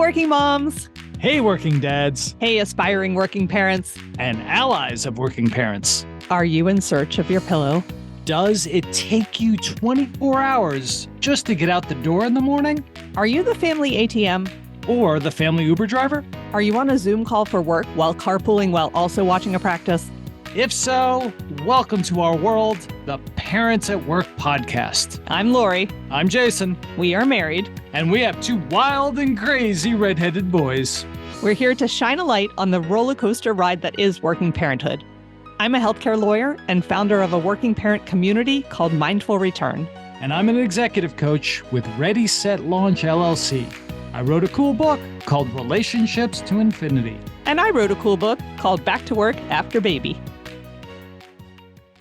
working moms. Hey, working dads. Hey, aspiring working parents. And allies of working parents. Are you in search of your pillow? Does it take you 24 hours just to get out the door in the morning? Are you the family ATM? Or the family Uber driver? Are you on a Zoom call for work while carpooling while also watching a practice? If so, welcome to our world, the Parents at Work podcast. I'm Lori. I'm Jason. We are married. And we have two wild and crazy redheaded boys. We're here to shine a light on the roller coaster ride that is working parenthood. I'm a healthcare lawyer and founder of a working parent community called Mindful Return. And I'm an executive coach with Ready, Set, Launch, LLC. I wrote a cool book called Relationships to Infinity. And I wrote a cool book called Back to Work After Baby.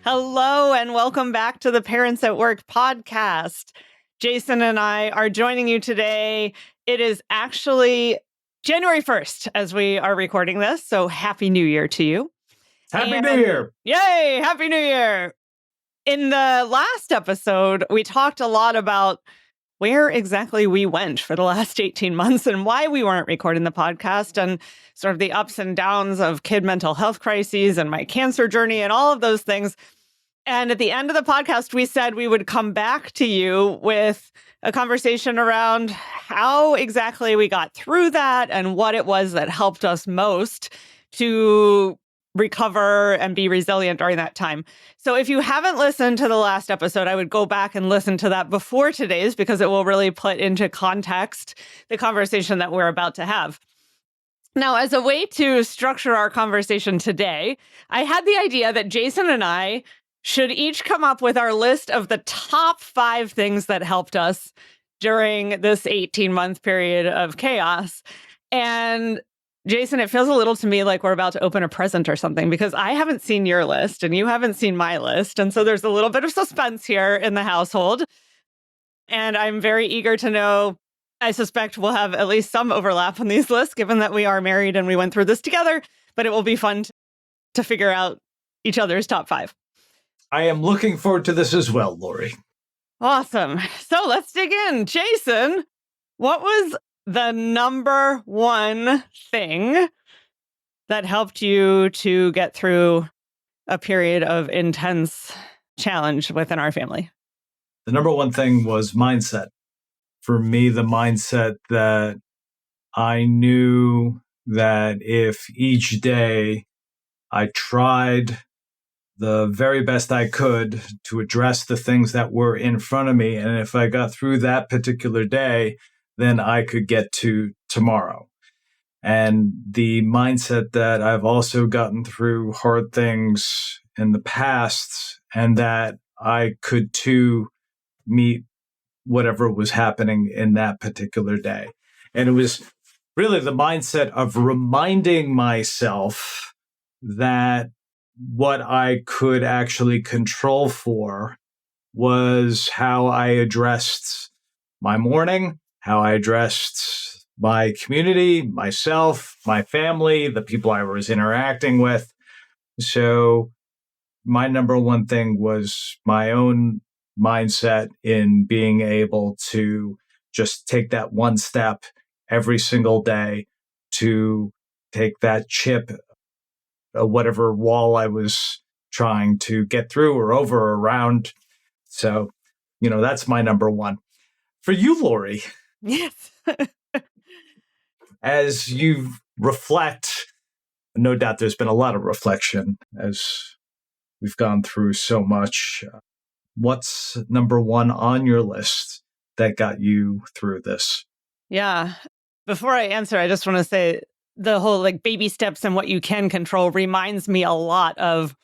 Hello, and welcome back to the Parents at Work podcast. Jason and I are joining you today. It is actually January 1st as we are recording this, so Happy New Year to you. Happy New Year! Yay! Happy New Year! In the last episode, we talked a lot about where exactly we went for the last 18 months and why we weren't recording the podcast and sort of the ups and downs of kid mental health crises and my cancer journey and all of those things. And at the end of the podcast, we said we would come back to you with a conversation around how exactly we got through that and what it was that helped us most to recover and be resilient during that time. So if you haven't listened to the last episode, I would go back and listen to that before today's because it will really put into context the conversation that we're about to have. Now, as a way to structure our conversation today, I had the idea that Jason and I should each come up with our list of the top 5 things that helped us during this 18-month period of chaos. And Jason, it feels a little to me like we're about to open a present or something because I haven't seen your list and you haven't seen my list. And so there's a little bit of suspense here in the household. And I'm very eager to know, I suspect we'll have at least some overlap on these lists, given that we are married and we went through this together. But it will be fun to figure out each other's top 5. I am looking forward to this as well, Lori. Awesome. So let's dig in. Jason, what was the number one thing that helped you to get through a period of intense challenge within our family? The number one thing was mindset. For me, the mindset that I knew that if each day I tried the very best I could to address the things that were in front of me, and if I got through that particular day, then I could get to tomorrow. And the mindset that I've also gotten through hard things in the past and that I could too meet whatever was happening in that particular day. And it was really the mindset of reminding myself that what I could actually control for was how I addressed my morning, how I addressed my community, myself, my family, the people I was interacting with. So my number one thing was my own mindset in being able to just take that one step every single day to take that chip, whatever wall I was trying to get through or over or around. So, that's my number one. For you, Lori. Yes. As you reflect, no doubt there's been a lot of reflection as we've gone through so much. What's number one on your list that got you through this? Yeah. Before I answer, I just want to say the whole baby steps and what you can control reminds me a lot of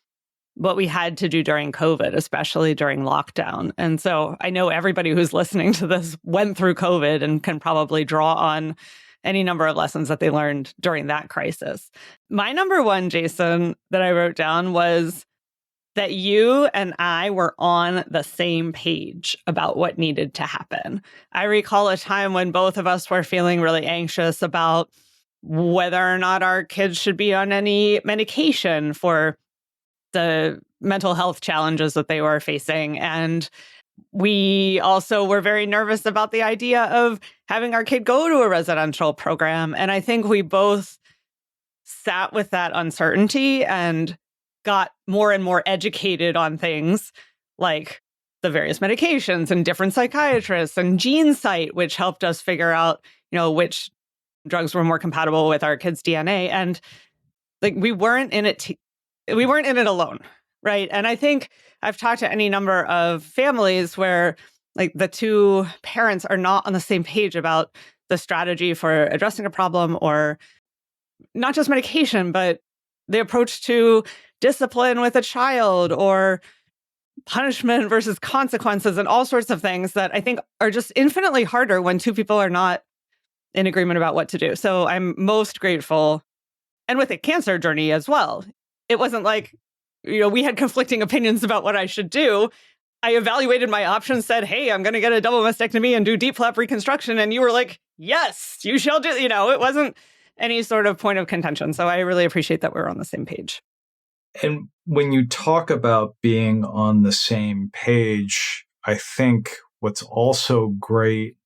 what we had to do during COVID, especially during lockdown. And so I know everybody who's listening to this went through COVID and can probably draw on any number of lessons that they learned during that crisis. My number one, Jason, that I wrote down was that you and I were on the same page about what needed to happen. I recall a time when both of us were feeling really anxious about whether or not our kids should be on any medication for the mental health challenges that they were facing. And We also were very nervous about the idea of having our kid go to a residential program. And I think we both sat with that uncertainty and got more and more educated on things like the various medications and different psychiatrists and GeneSight, which helped us figure out, which drugs were more compatible with our kids' DNA. And like we weren't in it alone, right? And I think I've talked to any number of families where like the two parents are not on the same page about the strategy for addressing a problem, or not just medication, but the approach to discipline with a child, or punishment versus consequences, and all sorts of things that I think are just infinitely harder when two people are not in agreement about what to do. So I'm most grateful. And with the cancer journey as well, it wasn't like, we had conflicting opinions about what I should do. I evaluated my options, said, hey, I'm going to get a double mastectomy and do deep flap reconstruction. And you were like, yes, you shall do. It wasn't any sort of point of contention. So I really appreciate that we're on the same page. And when you talk about being on the same page, I think what's also great,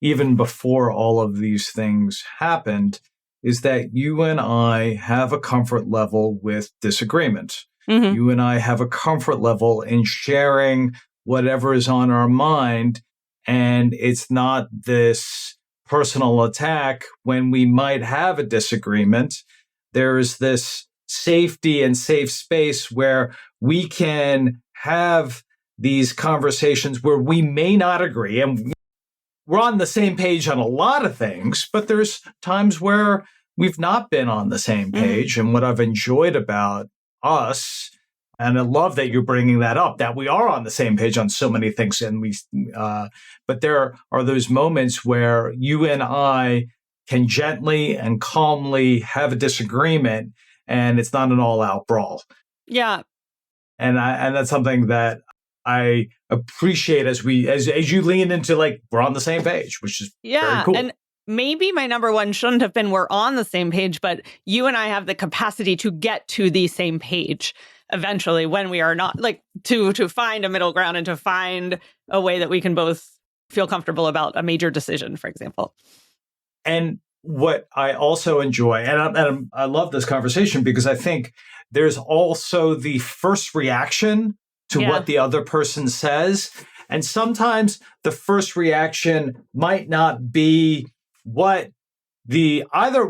even before all of these things happened, is that you and I have a comfort level with disagreement. Mm-hmm. You and I have a comfort level in sharing whatever is on our mind. And it's not this personal attack when we might have a disagreement. There's this safety and safe space where we can have these conversations where we may not agree. And we're on the same page on a lot of things, but there's times where we've not been on the same page. Mm-hmm. And what I've enjoyed about us, and I love that you're bringing that up, that we are on the same page on so many things. And but there are those moments where you and I can gently and calmly have a disagreement, and it's not an all-out brawl. Yeah. And that's something that I appreciate as you lean into, like, we're on the same page, which is very cool. And maybe my number one shouldn't have been we're on the same page, but you and I have the capacity to get to the same page eventually when we are not, like, to find a middle ground and to find a way that we can both feel comfortable about a major decision, for example. And what I also enjoy, and I love this conversation, because I think there's also the first reaction to what the other person says. And sometimes the first reaction might not be what the other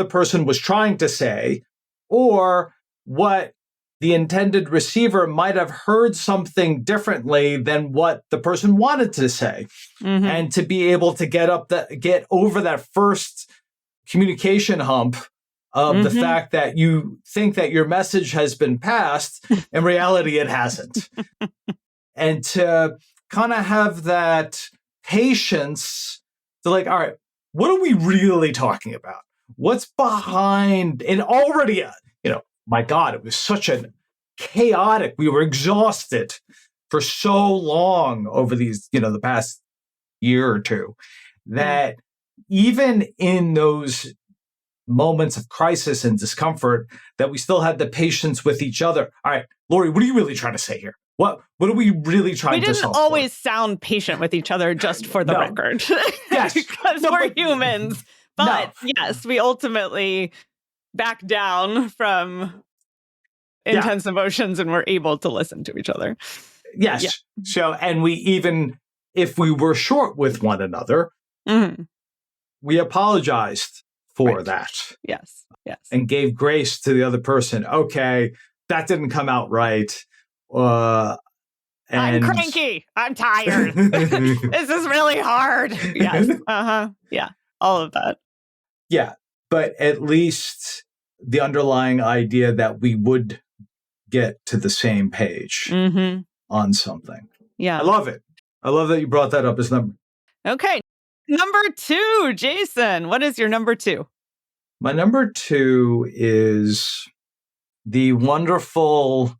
person was trying to say, or what the intended receiver might have heard something differently than what the person wanted to say. Mm-hmm. And to be able to get over that first communication hump of the fact that you think that your message has been passed, in reality it hasn't. And to kind of have that patience to, like, all right, what are we really talking about? What's behind? And already, my God, it was such a chaotic, we were exhausted for so long over these, the past year or two, that even in those moments of crisis and discomfort, that we still had the patience with each other. All right, Lori, what are you really trying to say here? What are we really trying to solve? We didn't always sound patient with each other, just for the record. Yes. Because we're humans. But yes, we ultimately back down from intense emotions and we're able to listen to each other. Yes. Yeah. So, and we even, if we were short with one another, we apologized for that. Yes. And gave grace to the other person. Okay, that didn't come out right. I'm cranky. I'm tired. This is really hard. Yes. Yeah. All of that. Yeah. But at least the underlying idea that we would get to the same page on something. Yeah. I love it. I love that you brought that up as number. Okay. Number 2, Jason. What is your number 2? My number 2 is the wonderful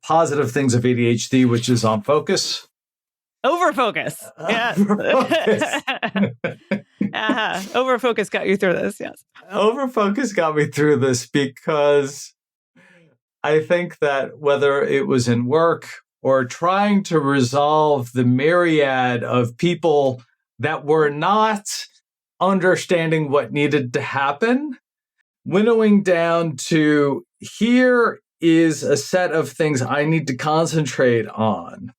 positive things of ADHD, which is on focus. Overfocus. Yes. Overfocus got you through this. Yes. Overfocus got me through this because I think that whether it was in work or trying to resolve the myriad of people that were not understanding what needed to happen, winnowing down to here is a set of things I need to concentrate on,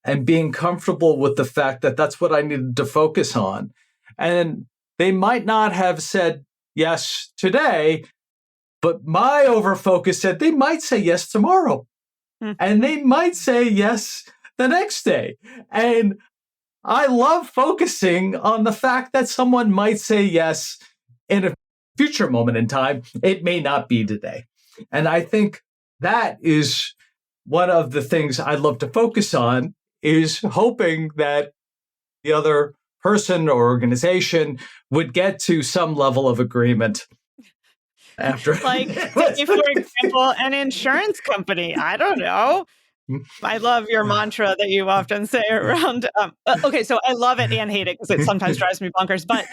and being comfortable with the fact that that's what I needed to focus on. And they might not have said yes today, but my overfocus said they might say yes tomorrow. And they might say yes the next day. And I love focusing on the fact that someone might say yes in a future moment in time. It may not be today. And I think that is one of the things I love to focus on, is hoping that the other person or organization would get to some level of agreement after. Like, say, for example, an insurance company. I don't know. I love your mantra that you often say around. Okay, so I love it and hate it because it sometimes drives me bonkers. But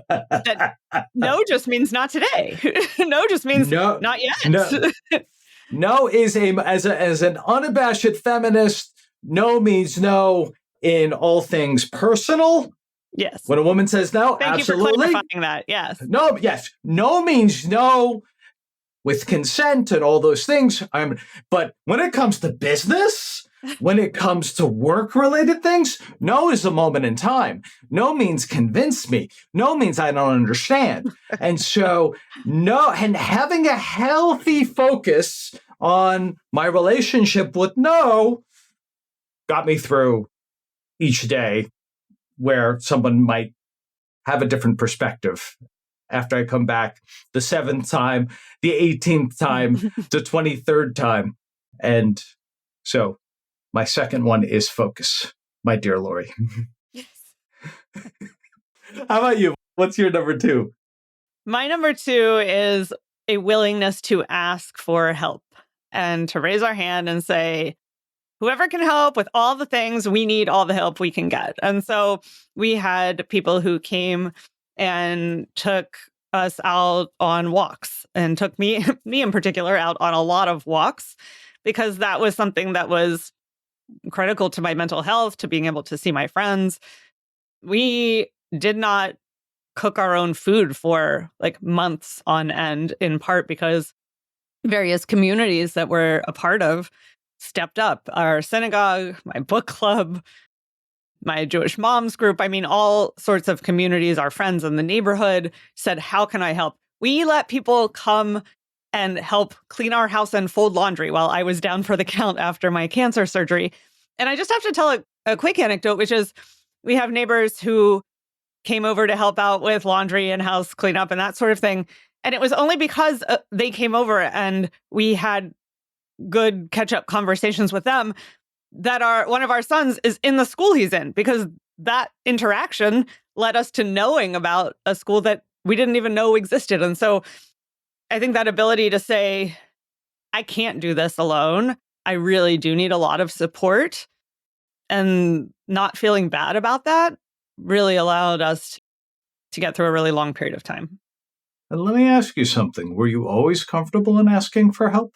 that no just means not today. No just means not yet. No is as an unabashed feminist. No means no in all things personal. Yes. When a woman says no, Thank absolutely. you for clarifying that. Yes. No, yes. No means no with consent and all those things. But when it comes to business, when it comes to work-related things, no is a moment in time. No means convince me. No means I don't understand. And so no, and having a healthy focus on my relationship with no got me through each day where someone might have a different perspective after I come back the 7th time, the 18th time, the 23rd time. And so my second one is focus, my dear Lori. Yes. How about you? What's your number 2? My number 2 is a willingness to ask for help and to raise our hand and say, whoever can help with all the things, we need all the help we can get. And so we had people who came and took us out on walks, and took me in particular out on a lot of walks, because that was something that was critical to my mental health, to being able to see my friends. We did not cook our own food for like months on end, in part because various communities that we're a part of stepped up. Our synagogue, my book club, my Jewish moms group, I mean, all sorts of communities, our friends in the neighborhood said, how can I help? We let people come and help clean our house and fold laundry while I was down for the count after my cancer surgery. And I just have to tell a quick anecdote, which is we have neighbors who came over to help out with laundry and house cleanup and that sort of thing. And it was only because they came over and we had good catch-up conversations with them that one of our sons is in the school he's in, because that interaction led us to knowing about a school that we didn't even know existed. And so I think that ability to say, I can't do this alone. I really do need a lot of support, and not feeling bad about that really allowed us to get through a really long period of time. And let me ask you something. Were you always comfortable in asking for help?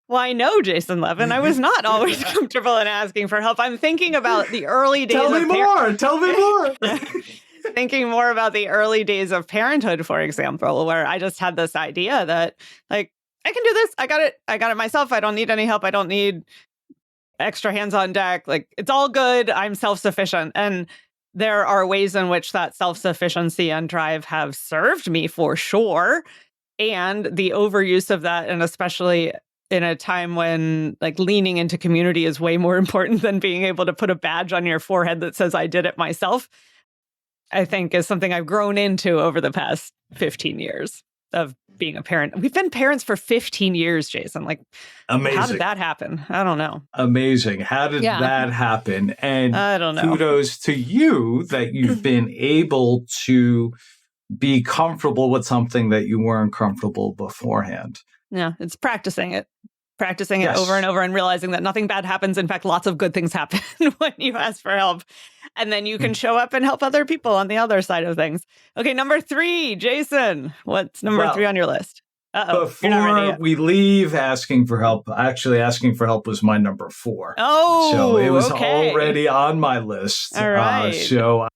Well, I know, Jason Levin, I was not always comfortable in asking for help. I'm thinking about the early days Tell me more. Thinking more about the early days of parenthood, for example, where I just had this idea that, like, I can do this. I got it myself. I don't need any help. I don't need extra hands on deck. Like, it's all good. I'm self-sufficient. And there are ways in which that self-sufficiency and drive have served me, for sure. And the overuse of that, and especially in a time when like leaning into community is way more important than being able to put a badge on your forehead that says I did it myself, I think is something I've grown into over the past 15 years of being a parent. We've been parents for 15 years, Jason. Like, amazing. How did that happen? I don't know. Amazing. How did that happen? And I don't know. Kudos to you that you've been able to be comfortable with something that you weren't comfortable beforehand. Yeah, it's practicing it over and over, and realizing that nothing bad happens. In fact, lots of good things happen when you ask for help. And then you can show up and help other people on the other side of things. Okay, number 3, Jason. What's number 3 on your list? Uh-oh, you're not ready Before yet. we leave asking for help, actually asking for help was my number 4. So it Oh, was okay. already on my list. All right. So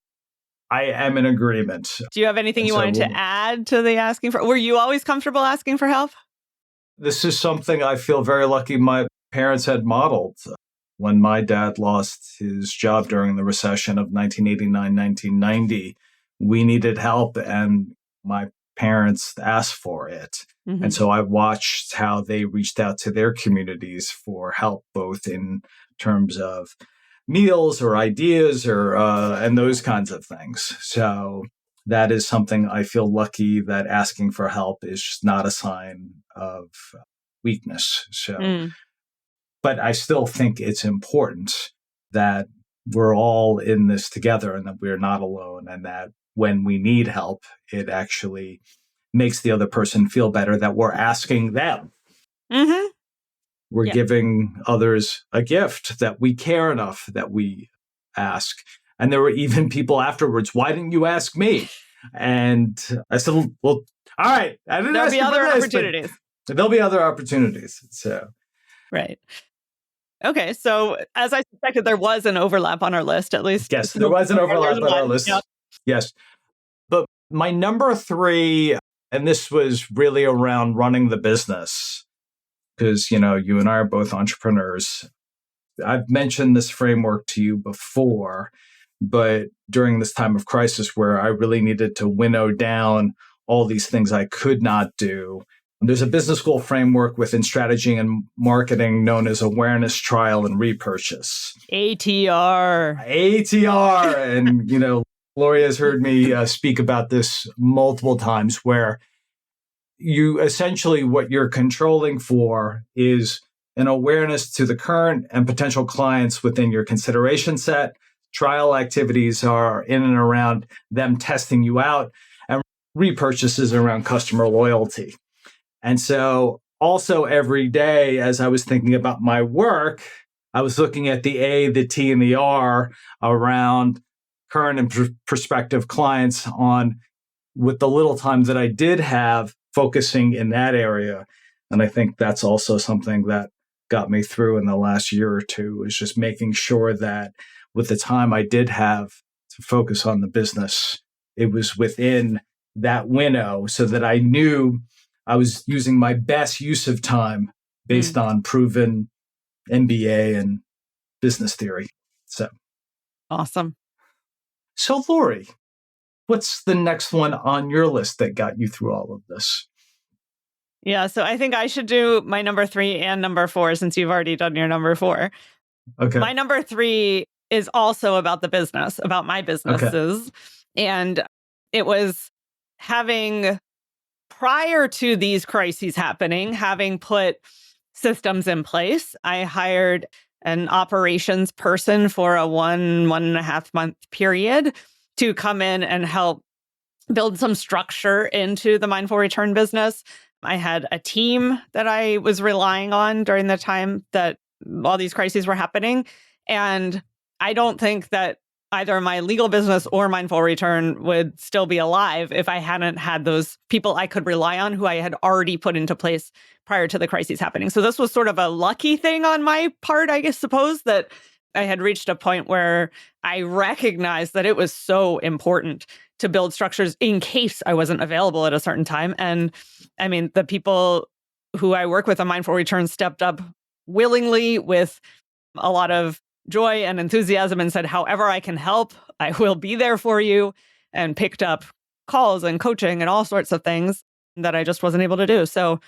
I am in agreement. Do you have anything And you so wanted to add to the asking for? Were you always comfortable asking for help? this is something I feel very lucky my parents had modeled. When my dad lost his job during the recession of 1989, 1990, we needed help, and my parents asked for it. Mm-hmm. And so I watched how they reached out to their communities for help, both in terms of meals or ideas or and those kinds of things. So that is something I feel lucky that asking for help is just not a sign of weakness. So, but I still think it's important that we're all in this together and that we're not alone, and that when we need help, it actually makes the other person feel better that we're asking them. Mm-hmm. We're Yeah. giving others a gift, that we care enough that we ask. And there were even people afterwards, why didn't you ask me? And I said, well, all right, I didn't There'll ask be you for other this, opportunities. but there'll be other opportunities. So, Right. Okay. So as I suspected, there was an overlap on our list, at least. yes, there was an overlap on our list. Yep. Yes. But my number 3, and this was really around running the business, because, you and I are both entrepreneurs. I've mentioned this framework to you before, but during this time of crisis where I really needed to winnow down all these things I could not do, there's a business school framework within strategy and marketing known as awareness, trial, and repurchase. ATR. And, Gloria has heard me speak about this multiple times, where you essentially, what you're controlling for is an awareness to the current and potential clients within your consideration set. Trial activities are in and around them testing you out, and repurchases around customer loyalty. And so also every day, as I was thinking about my work, I was looking at the A, the T, and the R around current and prospective clients on, with the little time that I did have, focusing in that area. And I think that's also something that got me through in the last year or two, is just making sure that with the time I did have to focus on the business, it was within that window, so that I knew I was using my best use of time based on proven MBA and business theory. So Awesome. So Lori, what's the next one on your list that got you through all of this? Yeah, so I think I should do my number 3 and number 4, since you've already done your number 4. Okay. My number 3 is also about the business, about my businesses. Okay. And it was having, prior to these crises happening, having put systems in place. I hired an operations person for a 1.5 month period to come in and help build some structure into the mindful return business. I had a team that I was relying on during the time that all these crises were happening. And I don't think that either my legal business or mindful return would still be alive if I hadn't had those people I could rely on, who I had already put into place prior to the crises happening. So this was sort of a lucky thing on my part, I guess, suppose, that I had reached a point where I recognized that it was so important to build structures in case I wasn't available at a certain time. And I mean, the people who I work with on mindful return stepped up willingly with a lot of joy and enthusiasm and said, however I can help, I will be there for you, and picked up calls and coaching and all sorts of things that I just wasn't able to do. So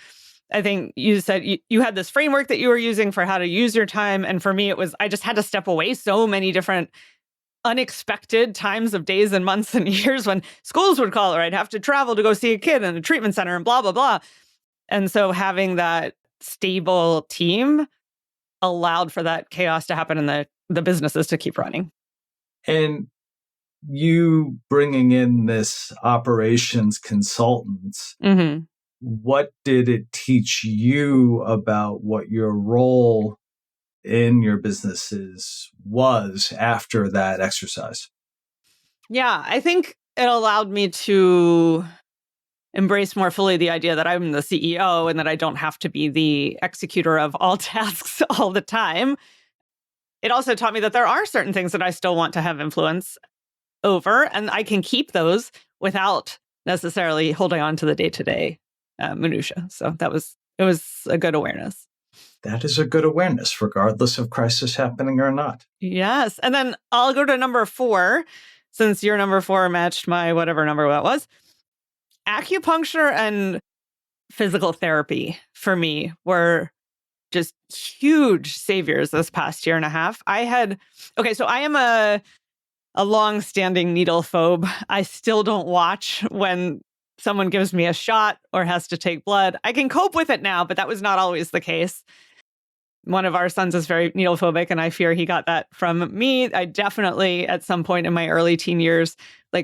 I think you said you had this framework that you were using for how to use your time. And for me, it was, I just had to step away so many different unexpected times of days and months and years when schools would call, or I'd have to travel to go see a kid in a treatment center and blah, blah, blah. And so having that stable team allowed for that chaos to happen and the businesses to keep running. And you bringing in this operations consultant, what did it teach you about what your role in your businesses was after that exercise? Yeah, I think it allowed me to embrace more fully the idea that I'm the CEO and that I don't have to be the executor of all tasks all the time. It also taught me that there are certain things that I still want to have influence over, and I can keep those without necessarily holding on to the day-to-day minutia. So it was a good awareness. That is a good awareness, regardless of crisis happening or not. Yes. And then I'll go to number 4, since your number 4 matched my whatever number that was. Acupuncture and physical therapy for me were just huge saviors this past year and a half. So I am a long-standing needle phobe. I still don't watch when someone gives me a shot or has to take blood. I can cope with it now, but that was not always the case. One of our sons is very needle phobic, and I fear he got that from me. I definitely, at some point in my early teen years,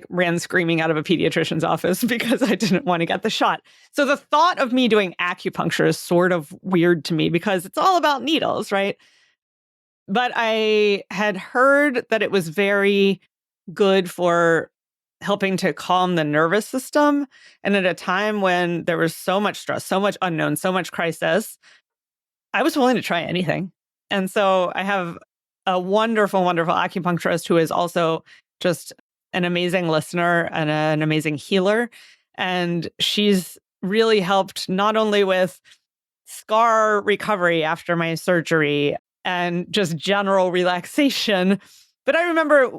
ran screaming out of a pediatrician's office because I didn't want to get the shot. So the thought of me doing acupuncture is sort of weird to me because it's all about needles, right? But I had heard that it was very good for helping to calm the nervous system. And at a time when there was so much stress, so much unknown, so much crisis, I was willing to try anything. And so I have a wonderful, wonderful acupuncturist who is also just an amazing listener and an amazing healer. And she's really helped not only with scar recovery after my surgery and just general relaxation, but I remember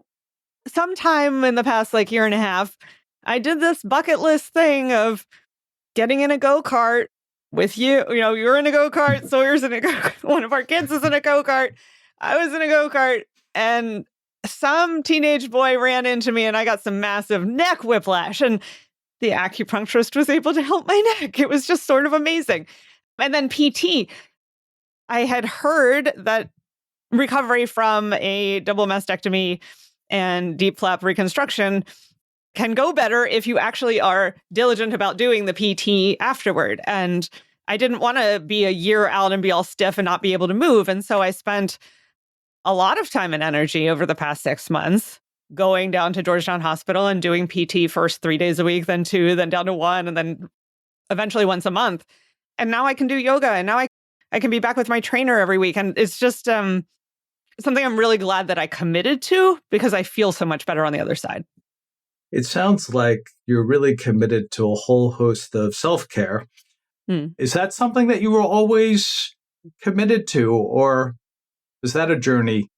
sometime in the past year and a half, I did this bucket list thing of getting in a go-kart with you. You're in a go-kart, Sawyer's in a go-kart, one of our kids is in a go-kart, I was in a go-kart, and some teenage boy ran into me and I got some massive neck whiplash, and the acupuncturist was able to help my neck. It was just sort of amazing. And then PT. I had heard that recovery from a double mastectomy and deep flap reconstruction can go better if you actually are diligent about doing the PT afterward. And I didn't want to be a year out and be all stiff and not be able to move. And so I spent a lot of time and energy over the past 6 months going down to Georgetown Hospital and doing PT first 3 days a week, then 2, then down to 1, and then eventually once a month. And now I can do yoga, and now I can be back with my trainer every week. And it's just something I'm really glad that I committed to because I feel so much better on the other side. It sounds like you're really committed to a whole host of self-care. Is that something that you were always committed to, or is that a journey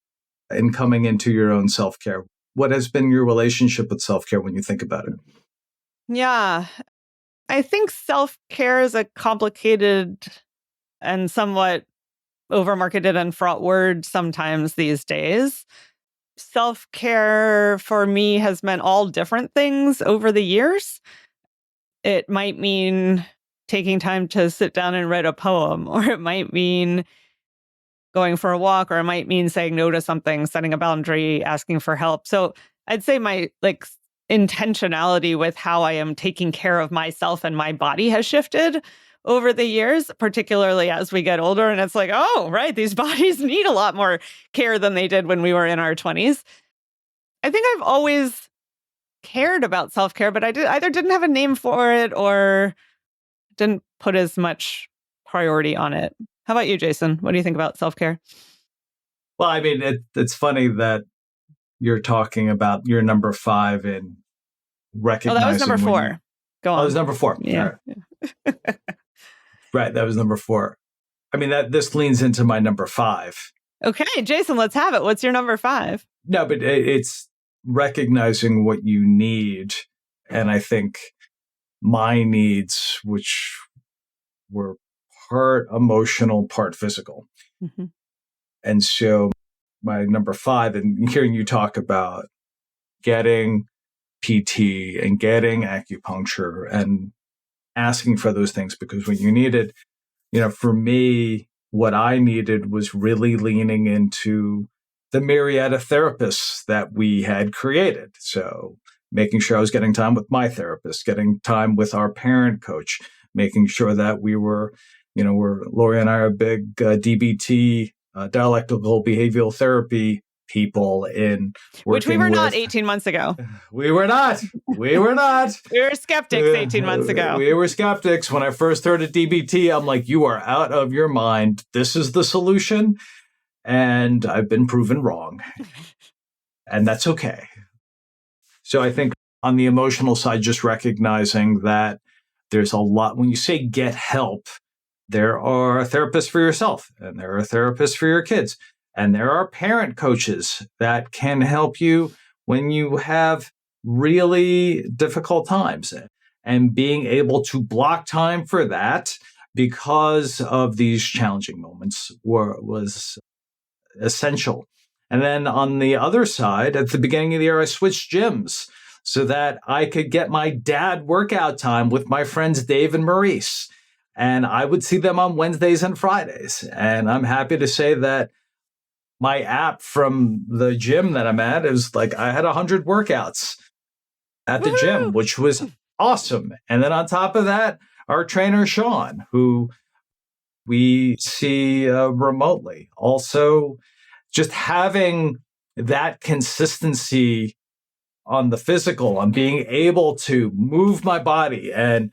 in coming into your own self-care? What has been your relationship with self-care when you think about it? Yeah, I think self-care is a complicated and somewhat overmarketed and fraught word sometimes these days. Self-care for me has meant all different things over the years. It might mean taking time to sit down and write a poem, or it might mean going for a walk, or it might mean saying no to something, setting a boundary, asking for help. So I'd say my intentionality with how I am taking care of myself and my body has shifted over the years, particularly as we get older. And it's oh, right, these bodies need a lot more care than they did when we were in our 20s. I think I've always cared about self-care, but I either didn't have a name for it or didn't put as much priority on it. How about you, Jason? What do you think about self-care? Well, I mean, it's funny that you're talking about your number 5 in recognizing. Oh, that was number 4. Go on. Oh, it was number 4. Yeah. Right. Right, that was number 4. I mean, this leans into my number 5. Okay, Jason, let's have it. What's your number 5? No, but it's recognizing what you need. And I think my needs, which were part emotional, part physical. Mm-hmm. And so my number 5, and hearing you talk about getting PT and getting acupuncture and asking for those things, because when you need it, for me, what I needed was really leaning into the myriad of therapists that we had created. So making sure I was getting time with my therapist, getting time with our parent coach, making sure that we were, Lori and I are big DBT, dialectical behavioral therapy people in Which we working were not with. 18 months ago. We were not. We were not. We were skeptics 18 months ago. We were skeptics. When I first heard of DBT, I'm like, you are out of your mind. This is the solution. And I've been proven wrong. And that's okay. So I think on the emotional side, just recognizing that there's a lot, when you say get help, there are therapists for yourself and there are therapists for your kids. And there are parent coaches that can help you when you have really difficult times. And being able to block time for that because of these challenging moments was essential. And then on the other side, at the beginning of the year, I switched gyms so that I could get my dad workout time with my friends Dave and Maurice. And I would see them on Wednesdays and Fridays. And I'm happy to say that my app from the gym that I'm at is like I had 100 workouts at the gym, which was awesome. And then on top of that, our trainer, Sean, who we see remotely. Also, just having that consistency on the physical, on being able to move my body and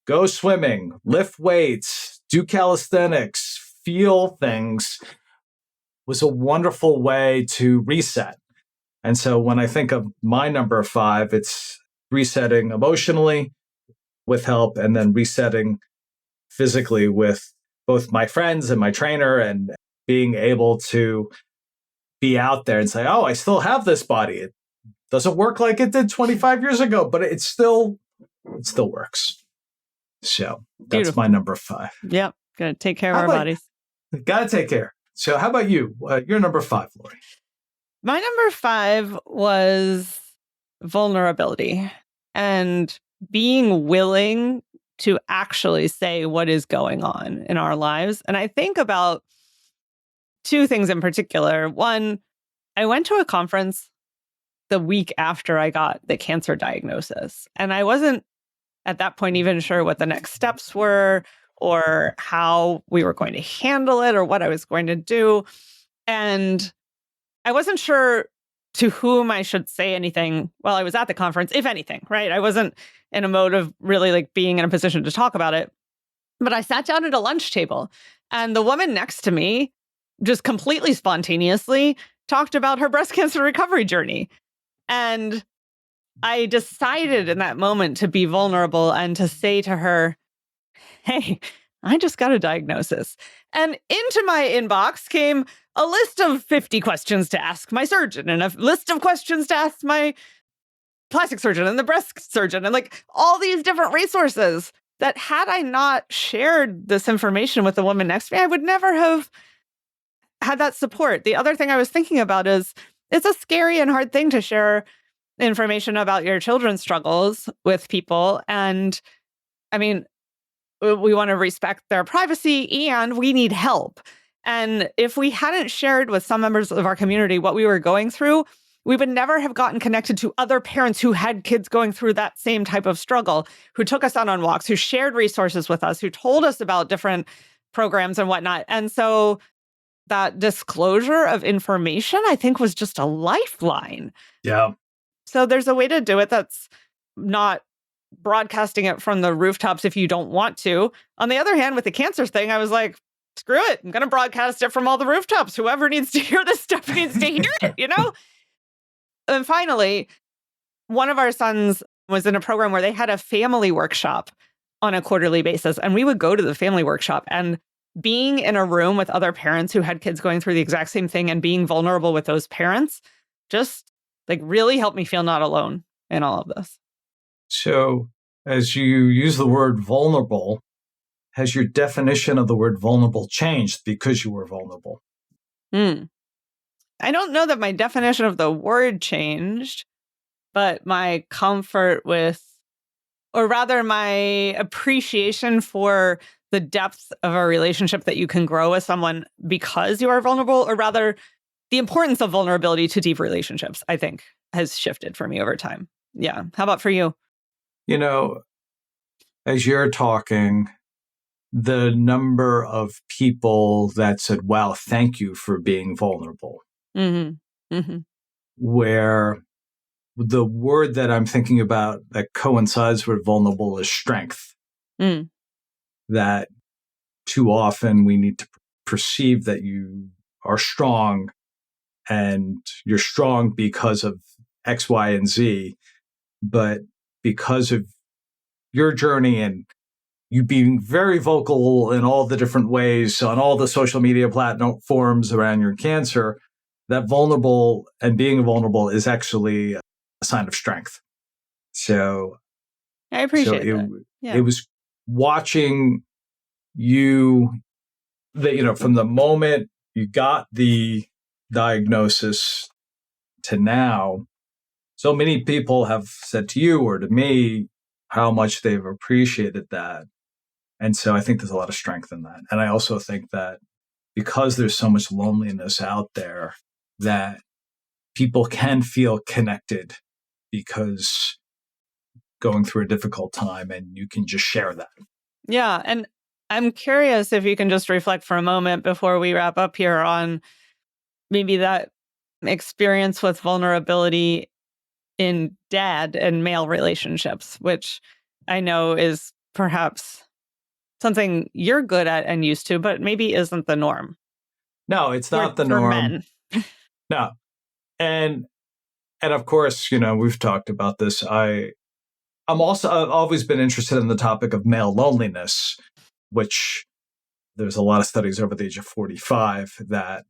go swimming, lift weights, do calisthenics, feel things, was a wonderful way to reset. And so when I think of my number 5, it's resetting emotionally with help and then resetting physically with both my friends and my trainer and being able to be out there and say, oh, I still have this body. It doesn't work like it did 25 years ago, but it still works. So that's Beautiful. my number 5. Yep. Gotta take care of our bodies. Gotta take care. So how about you? You're number 5, Lori. My number 5 was vulnerability and being willing to actually say what is going on in our lives. And I think about 2 things in particular. One, I went to a conference the week after I got the cancer diagnosis, and I wasn't at that point even sure what the next steps were or how we were going to handle it or what I was going to do. And I wasn't sure to whom I should say anything while I was at the conference, if anything, right? I wasn't in a mode of really like being in a position to talk about it. But I sat down at a lunch table and the woman next to me just completely spontaneously talked about her breast cancer recovery journey. And I decided in that moment to be vulnerable and to say to her, hey, I just got a diagnosis. And into my inbox came a list of 50 questions to ask my surgeon and a list of questions to ask my plastic surgeon and the breast surgeon and like all these different resources that had I not shared this information with the woman next to me, I would never have had that support. The other thing I was thinking about is it's a scary and hard thing to share information about your children's struggles with people. And I mean, we want to respect their privacy and we need help. And if we hadn't shared with some members of our community what we were going through, we would never have gotten connected to other parents who had kids going through that same type of struggle, who took us out on walks, who shared resources with us, who told us about different programs and whatnot. And so that disclosure of information, I think, was just a lifeline. Yeah. So there's a way to do it that's not broadcasting it from the rooftops if you don't want to. On the other hand, with the cancer thing, I was like, screw it. I'm going to broadcast it from all the rooftops. Whoever needs to hear this stuff needs to hear it, you know? And finally, one of our sons was in a program where they had a family workshop on a quarterly basis. And we would go to the family workshop, and being in a room with other parents who had kids going through the exact same thing and being vulnerable with those parents just like really helped me feel not alone in all of this. So as you use the word vulnerable, has your definition of the word vulnerable changed because you were vulnerable? I don't know that my definition of the word changed, but my comfort with, or rather my appreciation for the depth of a relationship that you can grow with someone because you are vulnerable, or rather the importance of vulnerability to deep relationships, I think has shifted for me over time. Yeah. How about for you? You know, as you're talking, the number of people that said, wow, thank you for being vulnerable. Mm-hmm. Mhm. where the word that I'm thinking about that coincides with vulnerable is strength. Mm. That too often we need to perceive that you are strong, and you're strong because of X, Y, and Z, but because of your journey and you being very vocal in all the different ways on all the social media platforms around your cancer, that vulnerable and being vulnerable is actually a sign of strength. So, I so appreciate that. it Yeah. was watching you that, from the moment you got the diagnosis to now, so many people have said to you or to me how much they've appreciated that. And so I think there's a lot of strength in that. And I also think that because there's so much loneliness out there, that people can feel connected because going through a difficult time, and you can just share that. Yeah. And I'm curious if you can just reflect for a moment before we wrap up here on maybe that experience with vulnerability in dad and male relationships, which I know is perhaps something you're good at and used to, but maybe isn't the norm No, it's not the for norm. men. No. And of course, we've talked about this. I've always been interested in the topic of male loneliness, which there's a lot of studies over the age of 45 that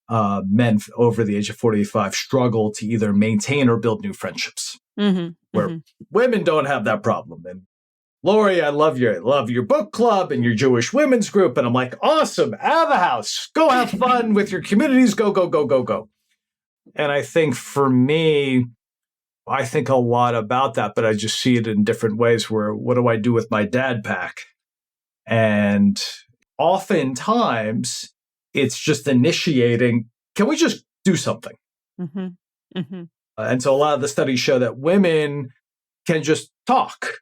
men over the age of 45 struggle to either maintain or build new friendships, Mm-hmm, where mm-hmm. women don't have that problem. And Lori, I love your book club and your Jewish women's group. And I'm like, awesome, out of the house. Go have fun with your communities. Go, go, go, go, go. And I think for me, I think a lot about that, but I just see it in different ways where what do I do with my dad pack? And oftentimes it's just initiating, can we just do something? Mm-hmm. Mm-hmm. And so a lot of the studies show that women can just talk,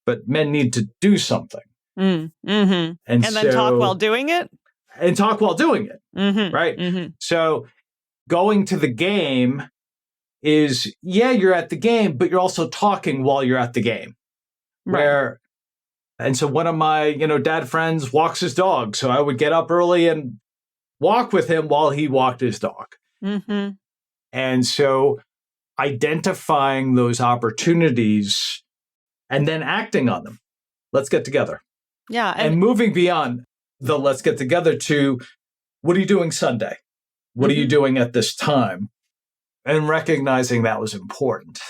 but men need to do something. Mm-hmm. And then talk while doing it? And talk while doing it, Mm-hmm. right? Mm-hmm. So going to the game is, you're at the game, but you're also talking while you're at the game. Right. And so one of my, dad friends walks his dog. So I would get up early and walk with him while he walked his dog. Mm-hmm. And so identifying those opportunities and then acting on them. Let's get together. Yeah. And moving beyond the let's get together to what are you doing Sunday? What are you doing at this time? And recognizing that was important.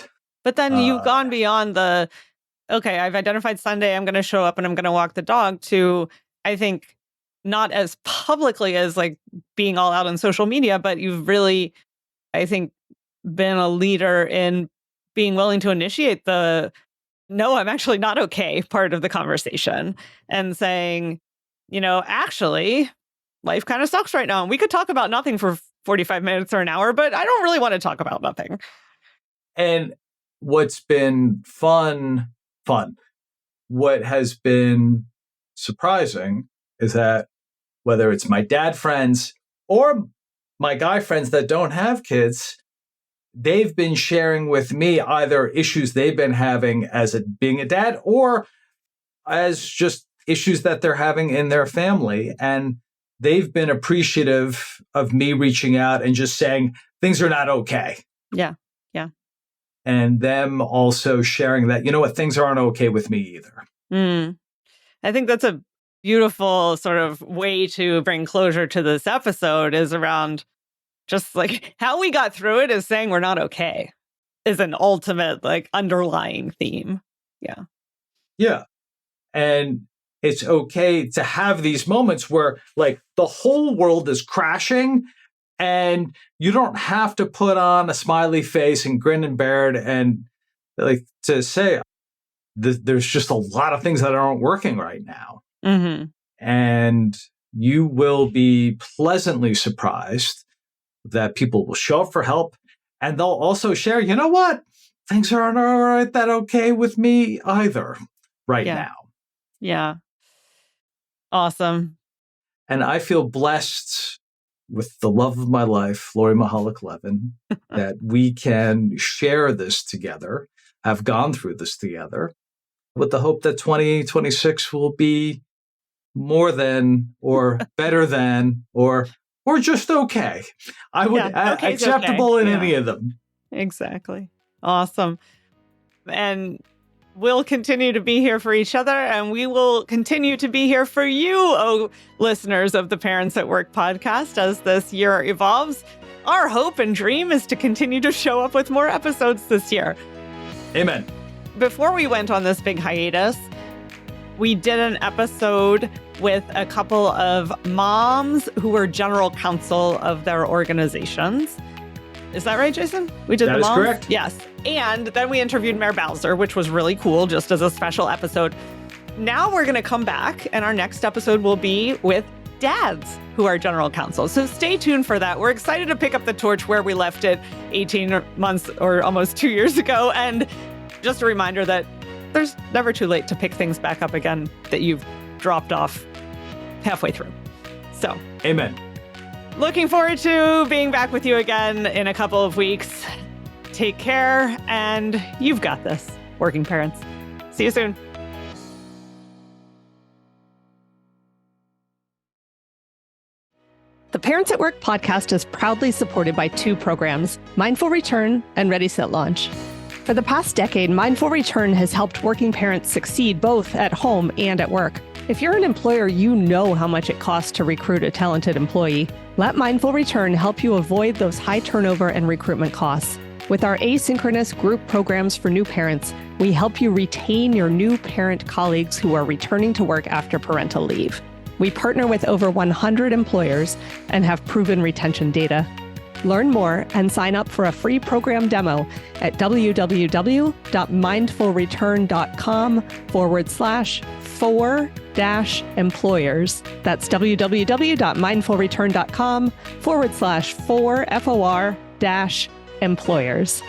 But then you've gone beyond the, okay, I've identified Sunday, I'm going to show up and I'm going to walk the dog, to, I think, not as publicly as like being all out on social media, but you've really, I think, been a leader in being willing to initiate the, no, I'm actually not okay part of the conversation, and saying, actually, life kind of sucks right now. And we could talk about nothing for 45 minutes or an hour, but I don't really want to talk about nothing. And what's been fun, what has been surprising is that whether it's my dad friends or my guy friends that don't have kids, they've been sharing with me either issues they've been having as being a dad or as just issues that they're having in their family. And they've been appreciative of me reaching out and just saying, things are not okay. Yeah. Yeah. And them also sharing that, things aren't okay with me either. I think that's a beautiful sort of way to bring closure to this episode, is around just like how we got through it is saying we're not okay is an ultimate like underlying theme. Yeah. Yeah. And it's okay to have these moments where like the whole world is crashing and you don't have to put on a smiley face and grin and bear it and like to say there's just a lot of things that aren't working right now. Mm-hmm. And you will be pleasantly surprised that people will show up for help, and they'll also share, you know what? Things aren't all right that okay with me either now. Yeah. Awesome. And I feel blessed with the love of my life, Lori Mihalich-Levin, that we can share this together, have gone through this together, with the hope that 2026 will be more than or better than or just okay. I would acceptable in any of them. Exactly. Awesome. And we'll continue to be here for each other, and we will continue to be here for you, oh listeners of the Parents at Work podcast, as this year evolves. Our hope and dream is to continue to show up with more episodes this year. Amen. Before we went on this big hiatus, we did an episode with a couple of moms who were general counsel of their organizations. Is that right, Jason? We did the moms? That is correct. Yes. And then we interviewed Mayor Bowser, which was really cool, just as a special episode. Now we're going to come back, and our next episode will be with dads who are general counsel. So stay tuned for that. We're excited to pick up the torch where we left it 18 months or almost 2 years ago. And just a reminder that there's never too late to pick things back up again that you've dropped off halfway through. So, amen. Looking forward to being back with you again in a couple of weeks. Take care, and you've got this, working parents. See you soon. The Parents at Work podcast is proudly supported by two programs, Mindful Return and Ready, Set, Launch. For the past decade, Mindful Return has helped working parents succeed both at home and at work. If you're an employer, you know how much it costs to recruit a talented employee. Let Mindful Return help you avoid those high turnover and recruitment costs. With our asynchronous group programs for new parents, we help you retain your new parent colleagues who are returning to work after parental leave. We partner with over 100 employers and have proven retention data. Learn more and sign up for a free program demo at www.mindfulreturn.com/4-employers. That's www.mindfulreturn.com/4-employers.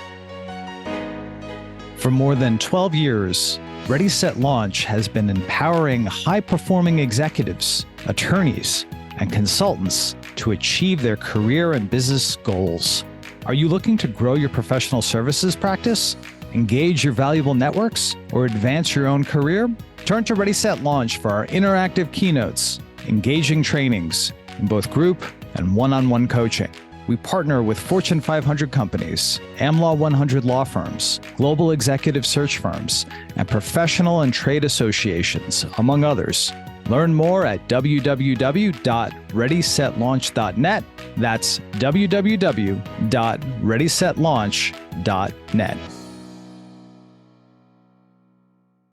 For more than 12 years, Ready, Set, Launch has been empowering high-performing executives, attorneys, and consultants to achieve their career and business goals. Are you looking to grow your professional services practice, engage your valuable networks, or advance your own career? Turn to Ready, Set, Launch for our interactive keynotes, engaging trainings in both group and one-on-one coaching. We partner with Fortune 500 companies, AmLaw 100 law firms, global executive search firms, and professional and trade associations, among others. Learn more at www.readysetlaunch.net. That's www.readysetlaunch.net.